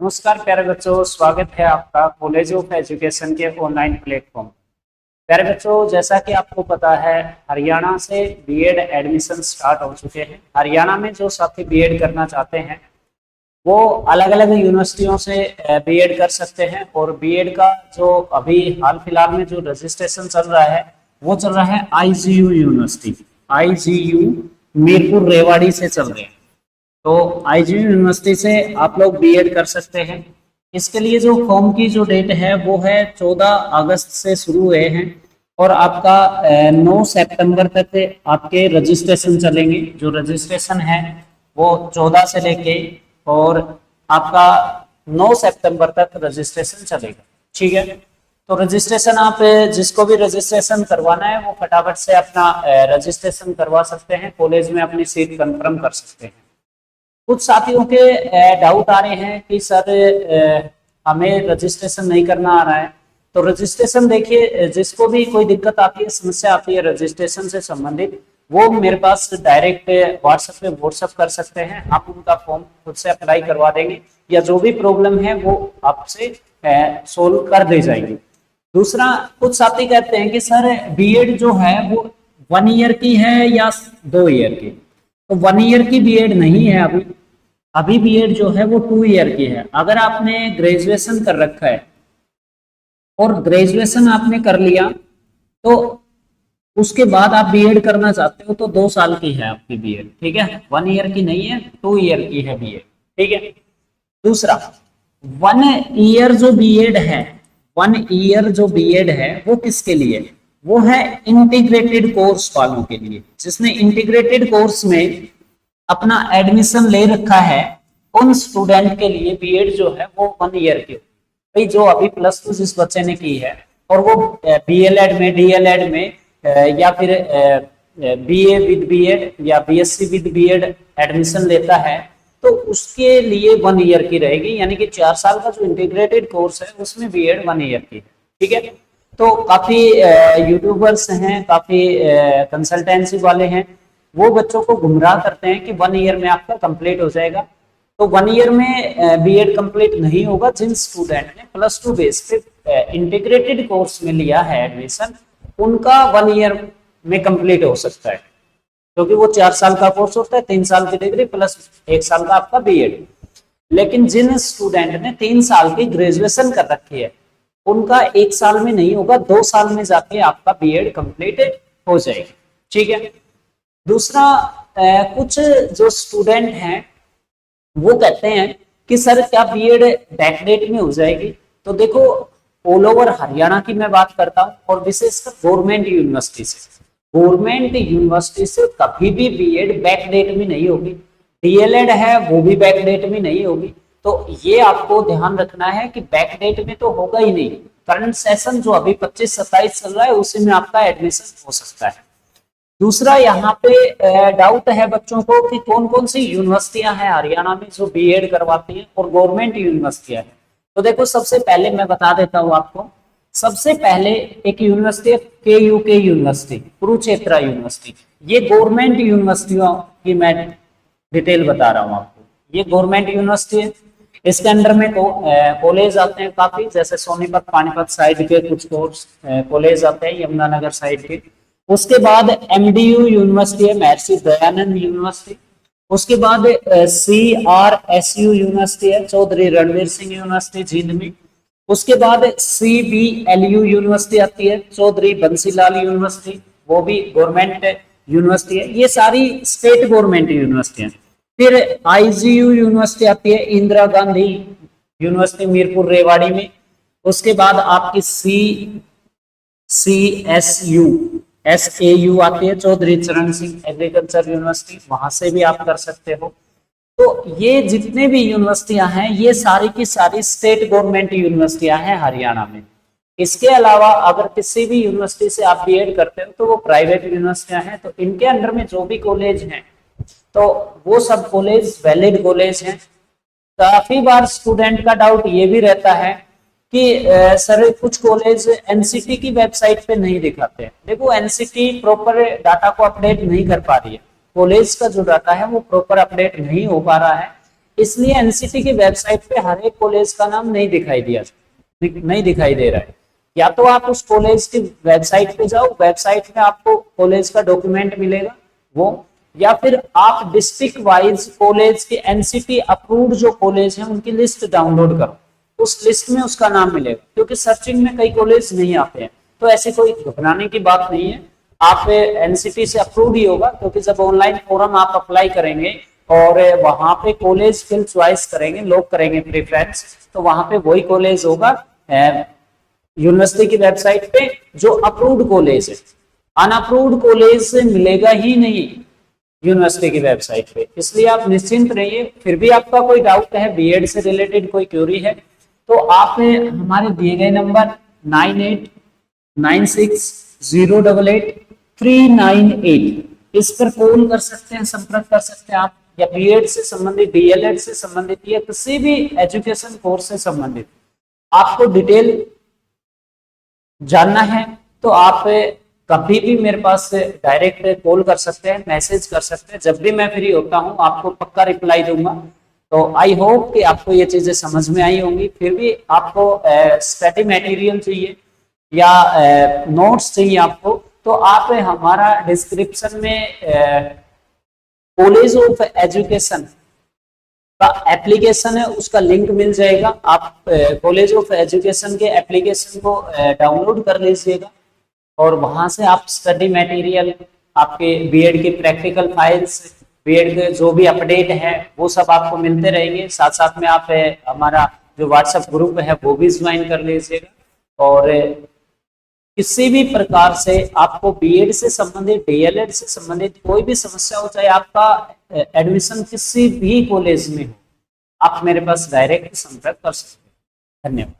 नमस्कार प्यारे बच्चों, स्वागत है आपका कॉलेज ऑफ एजुकेशन के ऑनलाइन प्लेटफॉर्म। प्यारे बच्चों, जैसा कि आपको पता है, हरियाणा से बीएड एडमिशन स्टार्ट हो चुके हैं। हरियाणा में जो साथी बीएड करना चाहते हैं वो अलग अलग यूनिवर्सिटियों से बीएड कर सकते हैं। और बीएड का जो अभी हाल फिलहाल में जो रजिस्ट्रेशन चल रहा है वो चल रहा है IGU university, IGU Mirpur Rewari से चल रहे हैं। तो आईजीयू यूनिवर्सिटी से आप लोग बीएड कर सकते हैं। इसके लिए जो फॉर्म की जो डेट है वो है 14 अगस्त से शुरू हुए हैं और आपका 9 सितंबर तक आपके रजिस्ट्रेशन चलेंगे। जो रजिस्ट्रेशन है वो 14 से लेके और आपका 9 सितंबर तक रजिस्ट्रेशन चलेगा। ठीक है, तो रजिस्ट्रेशन आप जिसको भी रजिस्ट्रेशन करवाना है वो फटाफट से अपना रजिस्ट्रेशन करवा सकते हैं, कॉलेज में अपनी सीट कंफर्म कर सकते हैं। कुछ साथियों के डाउट आ रहे हैं कि सर हमें रजिस्ट्रेशन नहीं करना आ रहा है। तो रजिस्ट्रेशन देखिए, जिसको भी कोई दिक्कत आती है, समस्या आती है रजिस्ट्रेशन से संबंधित, वो मेरे पास डायरेक्ट व्हाट्सएप कर सकते हैं। आप उनका फॉर्म खुद से अप्लाई करवा देंगे या जो भी प्रॉब्लम है वो आपसे सोल्व कर दी जाएगी। दूसरा, कुछ साथी कहते हैं कि सर बीएड जो है वो 1 ईयर की है या 2 ईयर की। तो 1 ईयर की बीएड नहीं है अभी बीएड जो है वो 2 ईयर की है। अगर आपने ग्रेजुएशन कर रखा है और ग्रेजुएशन आपने कर लिया तो उसके बाद आप बीएड करना चाहते हो तो 2 साल की है आपकी बीएड। ठीक है, 1 ईयर की नहीं है, 2 ईयर की है बीएड। ठीक है। दूसरा, 1 ईयर जो बीएड है, 1 ईयर जो बीएड है वो किसके लिए? वो है इंटीग्रेटेड कोर्स वालों के लिए। जिसने इंटीग्रेटेड कोर्स में अपना एडमिशन ले रखा है उन स्टूडेंट के लिए बीएड जो है वो 1 ईयर की। भाई जो अभी +2 जिस बच्चे ने की है और वो बीएलएड में, डीएलएड में या फिर बीए विद बीएड या बीएससी विद बीएड एडमिशन लेता है तो उसके लिए 1 ईयर की रहेगी। यानी कि 4 साल का जो इंटीग्रेटेड कोर्स है उसमें बीएड 1 ईयर की है। ठीक है, तो काफी यूट्यूबर्स हैं, काफी कंसल्टेंसी वाले हैं, वो बच्चों को गुमराह करते हैं कि 1 ईयर में आपका कंप्लीट हो जाएगा। तो 1 ईयर में बीएड कंप्लीट नहीं होगा। जिन स्टूडेंट ने +2 बेस पे इंटीग्रेटेड कोर्स में लिया है एडमिशन, उनका 1 ईयर में कंप्लीट हो सकता है, क्योंकि वो 4 साल का कोर्स होता है, 3 साल की डिग्री प्लस 1 साल का आपका बीएड। लेकिन जिन स्टूडेंट ने 3 साल की ग्रेजुएशन कर रखी है उनका 1 साल में नहीं होगा, 2 साल में जाके आपका बीएड कंप्लीट हो जाएगी। ठीक है। दूसरा, कुछ जो स्टूडेंट हैं वो कहते हैं कि सर क्या बीएड बैकडेट में हो जाएगी? तो देखो, ऑल ओवर हरियाणा की मैं बात करता हूँ और विशेषकर गवर्नमेंट यूनिवर्सिटी से, गवर्नमेंट यूनिवर्सिटी से कभी भी बीएड बैकडेट में नहीं होगी। डीएलएड है वो भी बैकडेट में नहीं होगी। तो ये आपको ध्यान रखना है कि बैकडेट में तो होगा ही नहीं। करंट सेशन जो अभी 25-27 चल रहा है उसी में आपका एडमिशन हो सकता है। दूसरा, यहाँ पे डाउट है बच्चों को कि कौन कौन सी यूनिवर्सिटियां हैं हरियाणा में जो बीएड करवाती हैं और गवर्नमेंट यूनिवर्सिटियां हैं। तो देखो, सबसे पहले मैं बता देता हूँ आपको। सबसे पहले एक यूनिवर्सिटी है के यूनिवर्सिटी, कुरुक्षेत्र यूनिवर्सिटी। ये गवर्नमेंट यूनिवर्सिटियों की मैं डिटेल बता रहा हूँ आपको। ये गवर्नमेंट यूनिवर्सिटी है। इसके अंडर में कॉलेज आते हैं काफी, जैसे सोनीपत पानीपत साइड के कुछ कोर्स कॉलेज आते हैं, यमुनानगर साइड के। उसके बाद एमडीयू यूनिवर्सिटी है, महर्षि दयानंद यूनिवर्सिटी। उसके बाद CRSU यूनिवर्सिटी है, चौधरी रणवीर सिंह यूनिवर्सिटी जींद में। उसके बाद CBLU यूनिवर्सिटी आती है, चौधरी बंसीलाल यूनिवर्सिटी, वो भी गवर्नमेंट यूनिवर्सिटी है। ये सारी स्टेट गवर्नमेंट यूनिवर्सिटी है। फिर आईजीयू यूनिवर्सिटी आती है, इंदिरा गांधी यूनिवर्सिटी मीरपुर रेवाड़ी में। उसके बाद आपकी SAU आती है, चौधरी चरण सिंह एग्रीकल्चर यूनिवर्सिटी, वहां से भी आप कर सकते हो। तो ये जितने भी यूनिवर्सिटियां हैं ये सारी की सारी स्टेट गवर्नमेंट यूनिवर्सिटियां हैं हरियाणा में। इसके अलावा अगर किसी भी यूनिवर्सिटी से आप बीएड करते हो तो वो प्राइवेट यूनिवर्सिटियां हैं। तो इनके अंडर में जो भी कॉलेज हैं तो वो सब कॉलेज वैलिड कॉलेज हैं। काफी बार स्टूडेंट का डाउट ये भी रहता है कि सर कुछ कॉलेज एनसीटी की वेबसाइट पे नहीं दिखाते हैं। देखो, एनसीटी प्रॉपर डाटा को अपडेट नहीं कर पा रही है, कॉलेज का जो डाटा है वो प्रॉपर अपडेट नहीं हो पा रहा है। इसलिए एनसीटी की वेबसाइट पे हर एक कॉलेज का नाम नहीं दिखाई दे रहा है। या तो आप उस कॉलेज की वेबसाइट पे जाओ, वेबसाइट में आपको कॉलेज का डॉक्यूमेंट मिलेगा वो, या फिर आप डिस्ट्रिक्ट वाइज कॉलेज के एनसीटी अप्रूव्ड जो कॉलेज है उनकी लिस्ट डाउनलोड करो, उस लिस्ट में उसका नाम मिलेगा, क्योंकि सर्चिंग में कई कॉलेज नहीं आते हैं। तो ऐसी कोई घबराने की बात नहीं है, आप एनसीटी से अप्रूव ही होगा, क्योंकि जब ऑनलाइन फॉर्म आप अप्लाई करेंगे और वहां पे कॉलेज फिल चॉइस करेंगे, लॉक करेंगे प्रेफरेंस, तो वहां पे वही कॉलेज होगा यूनिवर्सिटी की वेबसाइट पे जो अप्रूव्ड कॉलेज है। अनअप्रूव्ड कॉलेज से मिलेगा ही नहीं यूनिवर्सिटी की वेबसाइट पे, इसलिए आप निश्चिंत रहिए। फिर भी आपका कोई डाउट है, बीएड से रिलेटेड कोई क्वेरी है, तो आप हमारे दिए गए नंबर 9896088398 इस पर कॉल कर सकते हैं, संपर्क कर सकते हैं आप, या बीएड से संबंधित, डीएलएड से संबंधित या किसी भी एजुकेशन कोर्स से संबंधित आपको डिटेल जानना है तो आप कभी भी मेरे पास डायरेक्ट कॉल कर सकते हैं, मैसेज कर सकते हैं। जब भी मैं फ्री होता हूं आपको पक्का रिप्लाई दूंगा। तो आई होप कि आपको ये चीजें समझ में आई होंगी। फिर भी आपको स्टडी मटेरियल चाहिए या नोट्स चाहिए आपको, तो आप हमारा डिस्क्रिप्शन में कॉलेज ऑफ एजुकेशन का एप्लीकेशन है उसका लिंक मिल जाएगा। आप कॉलेज ऑफ एजुकेशन के एप्लीकेशन को डाउनलोड कर लीजिएगा और वहां से आप स्टडी मटेरियल, आपके बीएड के प्रैक्टिकल फाइल्स, बीएड के जो भी अपडेट है वो सब आपको मिलते रहेंगे। साथ साथ में आप हमारा जो व्हाट्सएप ग्रुप है वो भी ज्वाइन कर लीजिएगा। और किसी भी प्रकार से आपको बीएड से संबंधित, डीएलएड से संबंधित कोई भी समस्या हो, चाहे आपका एडमिशन किसी भी कॉलेज में हो, आप मेरे पास डायरेक्ट संपर्क कर सकते हैं। धन्यवाद।